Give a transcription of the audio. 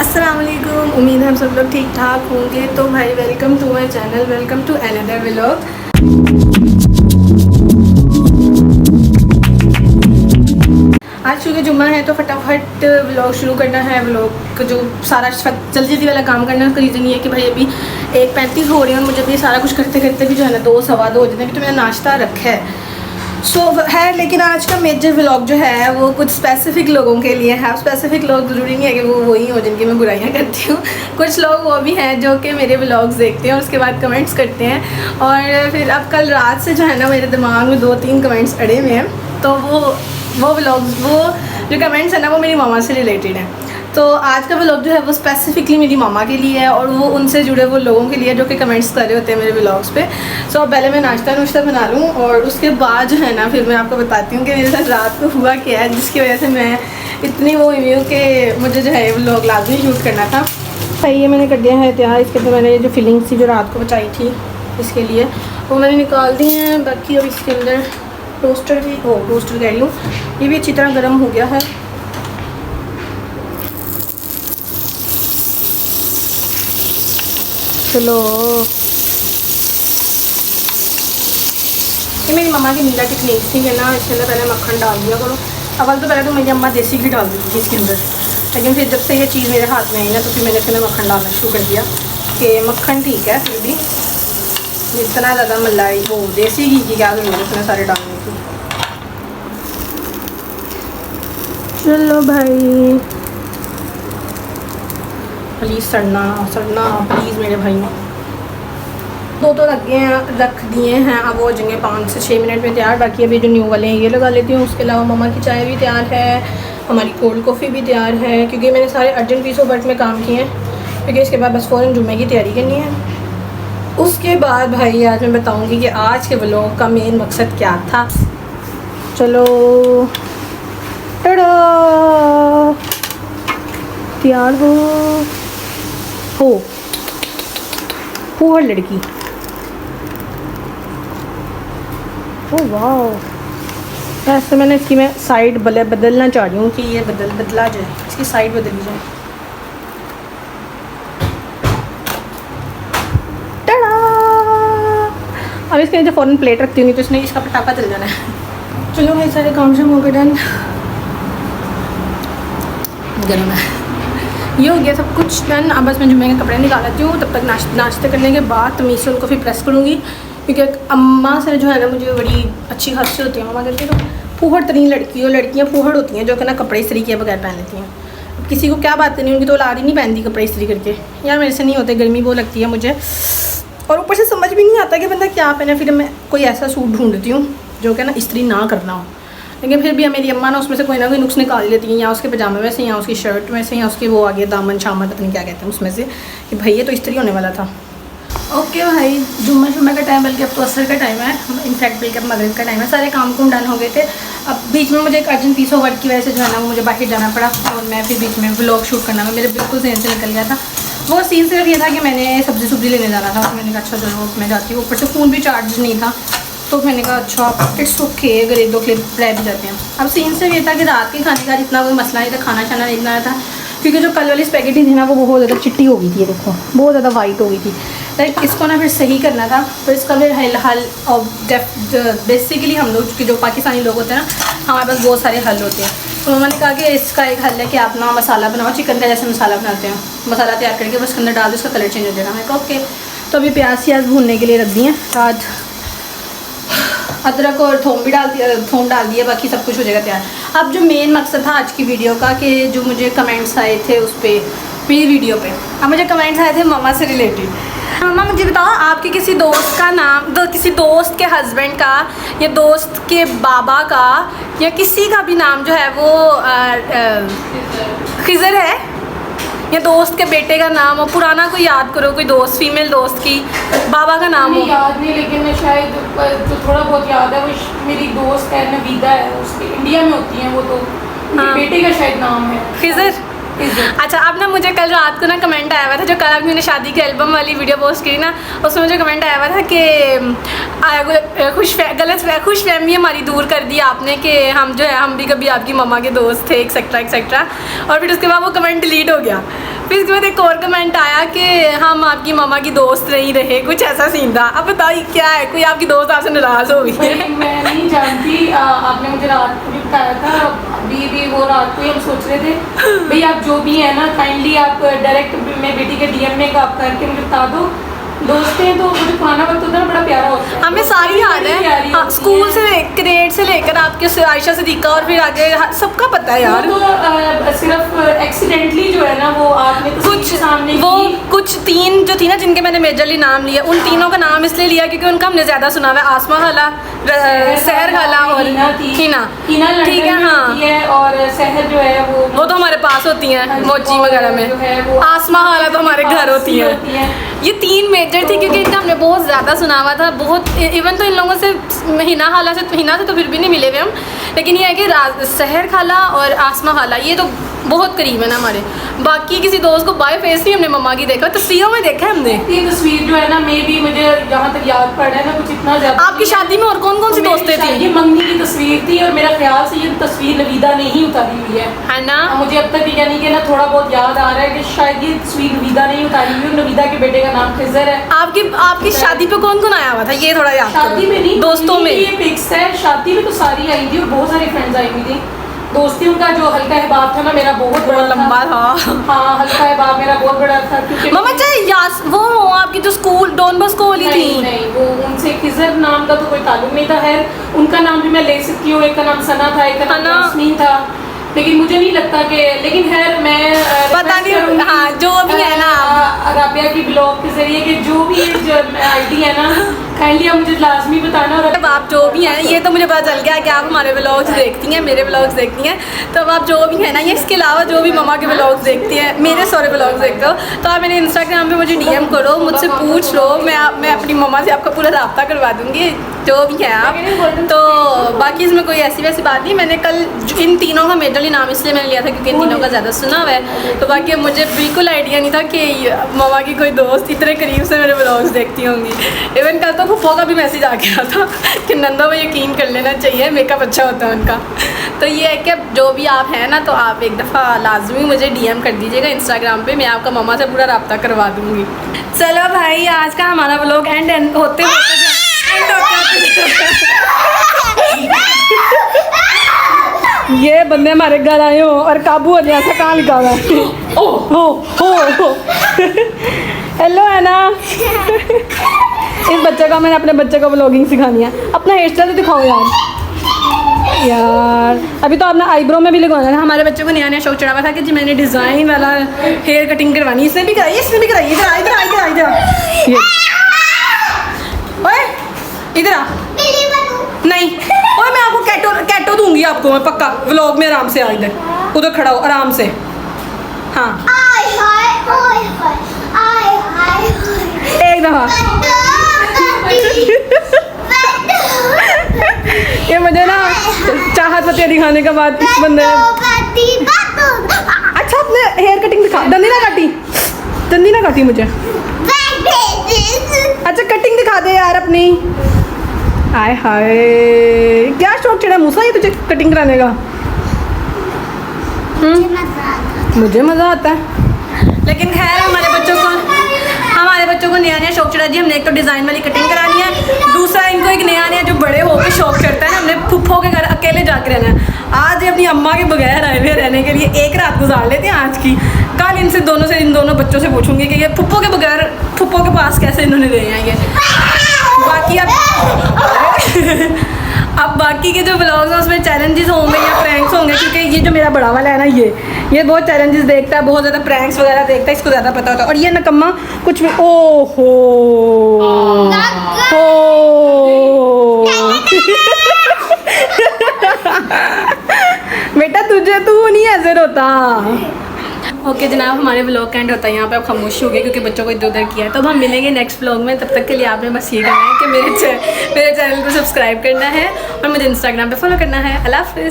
अस्सलाम वालेकुम। उम्मीद है हम सब लोग ठीक ठाक होंगे। तो भाई welcome to my channel, welcome to another vlog. आज चूँकि जुम्मा है तो फटाफट व्लॉग शुरू करना है। व्लॉग जो सारा जल्दी जल्दी वाला काम करना है, उसका रीज़न ये है कि भाई अभी 1:35 हो रही है और मुझे भी सारा कुछ करते करते भी जो है ना 2 सवा 2 हो जाते हैं। अभी तो मैंने नाश्ता रखा है है, लेकिन आज का मेजर व्लॉग जो है वो कुछ स्पेसिफिक लोगों के लिए है। स्पेसिफिक लोग ज़रूरी नहीं है कि वो वही हो जिनकी मैं बुराइयां करती हूँ। कुछ लोग वो भी हैं जो कि मेरे व्लॉग्स देखते हैं और उसके बाद कमेंट्स करते हैं। और फिर अब कल रात से जो है ना मेरे दिमाग में 2-3 कमेंट्स अड़े हुए हैं। तो वो व्लॉग्स, वो जो कमेंट्स है ना वो मेरी मामा से रिलेटेड हैं। तो आज का व्लॉग जो है वो स्पेसिफिकली मेरी मामा के लिए है और वो उनसे जुड़े वो लोगों के लिए जो कि कमेंट्स कर रहे होते हैं मेरे व्लॉग्स पे। सो पहले मैं नाश्ता बना लूँ और उसके बाद जो है ना फिर मैं आपको बताती हूँ कि मेरे साथ रात को हुआ क्या है, जिसकी वजह से मैं इतनी वो हुई हूँ कि मुझे जो है व्लॉग लाजमी शूट करना था। भाई ये मैंने कर दिया है तैयार। इसके अंदर मैंने ये जो फिलिंग्स थी जो रात को बचाई थी इसके लिए वो मैंने निकाल दी हैं। बाकी अब इसके अंदर टोस्टर कह रही हूँ, ये भी अच्छी तरह गर्म हो गया है। चलो, ये मेरी मम्मा की नीला टेक्निक थी कि ना इसके अंदर पहले मक्खन डाल दिया करो। अव्वल तो पहले तो मेरी अम्मा देसी घी डाल देती थी इसके अंदर, लेकिन फिर जब से ये चीज़ मेरे हाथ में आई ना तो फिर मैंने इसके अंदर मक्खन डालना शुरू कर दिया कि मक्खन ठीक है, फिर भी इतना ज़्यादा मलाई वो देसी घी की क्या ज़रूरत है इतने सारे डालने की। चलो भाई, प्लीज़ सड़ना प्लीज़ मेरे भाई। दो तो लग गए हैं, रख दिए हैं। अब वो हो जाएंगे 5 से 6 मिनट में तैयार। बाकी अभी जो न्यू वाले हैं ये लगा लेती हूँ। उसके अलावा मम्मा की चाय भी तैयार है, हमारी कोल्ड कॉफ़ी भी तैयार है, क्योंकि मैंने सारे अर्जेंट पीस ऑफ वर्क में काम किए हैं, क्योंकि इसके बाद बस फ़ौरन जुम्मे की तैयारी करनी है। उसके बाद भाई आज मैं बताऊँगी कि आज के व्लॉग का मेन मकसद क्या था। चलो तैयार हो फूहड़ लड़की। ओह वाह, ऐसे मैंने इसकी मैं साइड बदलना चाह रही हूँ कि ये बदला जाए, इसकी साइड बदली जाए। टाड़ा! अब इसके नीचे फ़ौरन प्लेट रखती हूँ, तो इसने इसका पटाखा चल जाना है। चलो भाई सारे काम शाम हो गए डन। गर्म है, ये हो गया सब कुछ डन। अब बस मैं जुम्मे के कपड़े निकाल लेती हूँ। तब तक नाश्ते करने के बाद तमीज़ से उनको फिर प्रेस करूँगी, क्योंकि अम्मा से जो है ना मुझे बड़ी अच्छी खासी होती है अम्मा करके। तो फूहड़ तरीन लड़कियाँ फूहड़ होती हैं जो कि ना कपड़े इस्त्री किए बगैर पहन लेती हैं। अब किसी को क्या बात नहीं, उनकी तो औलाद ही नहीं पहनती कपड़े इस्त्री करके। यार मेरे से नहीं होते, गर्मी बहुत लगती है मुझे, और ऊपर से समझ भी नहीं आता कि बंदा क्या पहने। फिर मैं कोई ऐसा सूट ढूंढती हूँ जो कि ना इस्त्री ना करना हो, लेकिन फिर भी मेरी अम्मा ना उसमें से कोई ना कोई नुक्स निकाल लेती हैं, या उसके पजामे में से, या उसकी शर्ट में से, या उसके वो आगे दामन शामन पता नहीं क्या कहते हैं उसमें से, कि भाई ये तो इस्त्री होने वाला था। ओके भाई, जुम्मे का टाइम, बल्कि अब तो असर का टाइम है, इनफैक्ट बल्कि अब मगरिब का टाइम है। सारे काम डन हो गए थे। अब बीच में मुझे एक अर्जेंट पीस ऑफ वर्क की वजह से जो है ना वो मुझे बाहर जाना पड़ा, और मैं फिर बीच में व्लॉग शूट करना मेरे बिल्कुल ज़हन से निकल गया था। वो सीन सिर्फ ये था कि मैंने सब्ज़ी लेने जाना था, तो मैंने कहा अच्छा चलो मैं जाती हूँ। ऊपर से फ़ोन भी चार्ज नहीं था, तो मैंने कहा अच्छा इट्स ओके, अगर 1-2 क्लिप रह भी जाते हैं। अब सीन से ये था कि रात के खाने का इतना कोई मसला नहीं था, खाना शाना नहीं बनाया था, क्योंकि जो कल वाली स्पैगेटी थी ना वो बहुत ज़्यादा चिट्टी हो गई थी, देखो बहुत ज़्यादा वाइट हो गई थी। तो इसको ना फिर सही करना था। तो इसका फिर हल बेसिकली हम लोग कि जो पाकिस्तानी लोग होते हैं ना, हमारे पास बहुत सारे हल होते हैं। तो उन्होंने कहा कि इसका एक हल है कि आप ना मसाला बनाओ, चिकन का जैसे मसाला बनाते हैं, मसाला तैयार करके बस अंदर डाल दो, उसका कलर चेंज हो जाएगा। मैं कहा ओके। तो अभी प्याज भूनने के लिए रख दिए, आज अदरक और थोम डाल दिया, बाकी सब कुछ हो जाएगा तैयार। अब जो मेन मकसद था आज की वीडियो का, कि जो मुझे कमेंट्स आए थे उस पर मेरी वीडियो पे, अब मुझे कमेंट्स आए थे मामा से रिलेटेड। मामा मुझे बताओ, आपके किसी दोस्त का नाम, किसी दोस्त के हस्बैंड का या दोस्त के बाबा का या किसी का भी नाम जो है वो खिज़र है, या दोस्त के बेटे का नाम हो, पुराना कोई याद करो, कोई दोस्त, फीमेल दोस्त की बाबा का नाम हो। याद नहीं, लेकिन मैं शायद जो थोड़ा बहुत याद है वो मेरी दोस्त है नवीदा है, उसके इंडिया में होती है वो, तो हाँ। बेटे का शायद नाम है खिज़र। अच्छा, अब ना मुझे कल रात को ना कमेंट आया हुआ था, जो कल आपने शादी की एल्बम वाली वीडियो पोस्ट की ना, उसमें मुझे कमेंट आया हुआ था कि खुश फहमी हमारी दूर कर दी आपने कि हम जो है हम भी कभी आपकी मम्मा के दोस्त थे एक्सेट्रा एक्सेट्रा। और फिर उसके बाद वो कमेंट डिलीट हो गया। फिर उसके बाद एक और कमेंट आया कि हम आपकी मम्मा की दोस्त नहीं रहे, कुछ ऐसा सीन था। अब बताइए क्या है, कोई आपकी दोस्त आपसे नाराज़ हो गई है? मैं नहीं जानती, आपने मुझे रात को भी बताया था, अभी भी वो रात को ही हम सोच रहे थे भाई आप जो भी है ना काइंडली आप डायरेक्ट मेरी बेटी के DM में आप करके मुझे बता दो। दोस्त हैं तो मुझे पुराना वक्त होता है बड़ा प्यारा होता है। हमें सारी याद है, स्कूल से ग्रेड से लेकर आपके आयशा सिद्दीका और फिर आगे सबका पता है यार। तो सिर्फ एक्सीडेंटली जो है ना वो आपने कुछ सामने वो कुछ तीन जो थी ना जिनके मैंने मेजरली नाम लिया, उन तीनों का नाम इसलिए लिया क्योंकि उनका हमने ज्यादा सुना हुआ है। आसमा खाला, सहर खाला और हिना। ठीक है हाँ, और सहर जो है वो तो हमारे पास होती हैं मोची वगैरह में। आसमा खाला तो हमारे घर होती है। ये तीन मेजर थी क्योंकि इनका हमने बहुत ज़्यादा सुना हुआ था। बहुत इवन तो इन लोगों से हिना से तो फिर भी नहीं मिले हुए हम, लेकिन ये है कि सहर खाला और आसमा खाला ये तो बहुत करीब है ना हमारे। बाकी किसी दोस्त को बाय फेस नहीं हमने मम्मा की देखा, तस्वीरों में देखा है हमने। ये तस्वीर जो है ना मे भी मुझे जहाँ तक याद पड़ रहा है ना कुछ इतना ज़्यादा। आपकी शादी में और कौन कौन सी दोस्तें थी? ये मंगनी की तस्वीर थी और मेरा ख्याल से ये तस्वीर नवीदा ने ही उतारी हुई है ना। मुझे अब तक यानी कि ना थोड़ा बहुत याद आ रहा है कि शायद ये तस्वीर नवीदा ने ही उतारी हुई है। नवीदा के बेटे का नाम खिजर है। आपकी शादी पे कौन कौन आया हुआ था ये थोड़ा याद करो। शादी में नहीं, दोस्तों में ये फिक्स है। शादी में तो सारी आई थी और बहुत सारी फ्रेंड्स आई हुई थी। दोस्तियों का जो हल्का अहबाब था ना मेरा बहुत बड़ा लंबा था। हाँ हल्का अहबाब मेरा बहुत बड़ा था क्योंकि मम्मा चाहे वो आपकी जो स्कूल डॉन बॉस्को वाली थी। नहीं वो उनसे खिजर नाम का तो कोई ताल्लुक नहीं था। है उनका नाम भी मैं ले सकती हूँ, एक का नाम सना था, एक का नाम यास्मीन था, लेकिन मुझे नहीं लगता कि लेकिन खैर मैं पता नहीं हाँ जो भी है ना राबिया की ब्लॉग के जरिए कि जो भी आईडी है ना काइंडली आप मुझे लाजमी बताना। और अब आप जो भी हैं ये तो मुझे पता चल गया कि आप हमारे व्लॉग्स देखती हैं, मेरे व्लॉग्स देखती हैं। तो अब आप जो भी है ना ये इसके अलावा जो भी मम्मा के व्लॉग्स देखती हैं, मेरे सारे व्लॉग्स देखते हो तो आप मेरे इंस्टाग्राम पे मुझे DM करो, मुझसे पूछ लो। मैं अपनी मम्मा से आपका पूरा रब्ता करवा दूँगी जो भी है आप। तो बाकी इसमें कोई ऐसी वैसी बात नहीं। मैंने कल इन तीनों का मेजरली नाम इसलिए मैंने लिया था क्योंकि इन तीनों का ज़्यादा सुना हुआ है। तो बाकी मुझे बिल्कुल आइडिया नहीं था कि मम्मा की कोई दोस्त इतने करीब से मेरे व्लॉग्स देखती होंगी। इवन कल तो फुफ्फो का भी मैसेज आ गया था कि नंदा वो यकीन कर लेना चाहिए, मेकअप अच्छा होता है उनका। तो ये है कि जो भी आप हैं ना तो आप एक दफ़ा लाजमी मुझे DM कर दीजिएगा इंस्टाग्राम पे, मैं आपका मम्मा से पूरा रब्ता करवा दूँगी। चलो भाई आज का हमारा व्लॉग एंड होते ये बंदे हमारे घर आए हो और काबू हो जाए ऐसा कहाँ लिखा हुआ है? हो हेलो है ना। इस बच्चे का मैंने अपने बच्चे को व्लॉगिंग सिखानी है। अपना हेयर स्टाइल तो दिखाओ यार। अभी तो अपना आईब्रो में भी लगवाना है। हमारे बच्चे को नया नया शौक चढ़ा हुआ था कि जी मैंने डिज़ाइन वाला हेयर कटिंग करवानी। इसने भी कराई, इसने भी कराई। इधर इधर आ। नहीं और मैं आपको कैटो दूंगी आपको मैं पक्का व्लॉग में। आराम से आ इधर उधर खड़ा हो आराम से। हाँ एक दफा ये मुझे ना चाहत पतिया दिखाने के बाद इस बंदे ने अच्छा अपने हेयर कटिंग दिखा। दंदी ना काटी मुझे। अच्छा कटिंग दिखा दे यार अपनी। हाय हाय क्या शौक चढ़ा मूसा ये तुझे कटिंग कराने का? मुझे मज़ा आता है। लेकिन खैर हमारे बच्चों को नया नया शौक चढ़ा दिया हमने। एक तो डिज़ाइन वाली कटिंग करानी है, दूसरा इनको एक नया जो बड़े होकर शौक चढ़ता है ना हमने फुफ्फो के घर अकेले जाकर रहना है। आज अपनी अम्मा के बगैर आए हुए रहने के लिए एक रात गुजार लेते हैं आज की। कल इन दोनों बच्चों से पूछूंगी कि ये फुफ्फो के बगैर फुफ्फो के पास कैसे इन्होंने रहे हैं ये। बाकी अब बाकी के जो व्लॉग्स हैं उसमें चैलेंजेस होंगे या प्रैंक्स होंगे क्योंकि ये जो मेरा बड़ा वाला है ना ये बहुत चैलेंजेस देखता है, बहुत ज़्यादा प्रैंक्स वगैरह देखता है, इसको ज़्यादा पता होता है। और ये नकम्मा कुछ भी ओहो बेटा तुझे तू नहीं ऐसे रोता। ओके जनाब हमारे व्लॉग का एंड होता है यहाँ पे। अब खामोश हो गए क्योंकि बच्चों को इधर उधर किया है। तो अब हम मिलेंगे नेक्स्ट व्लॉग में। तब तक के लिए आपने बस ये करना है कि मेरे चैनल को सब्सक्राइब करना है और मुझे इंस्टाग्राम पे फॉलो करना है। अल्लाह हाफ़िज़।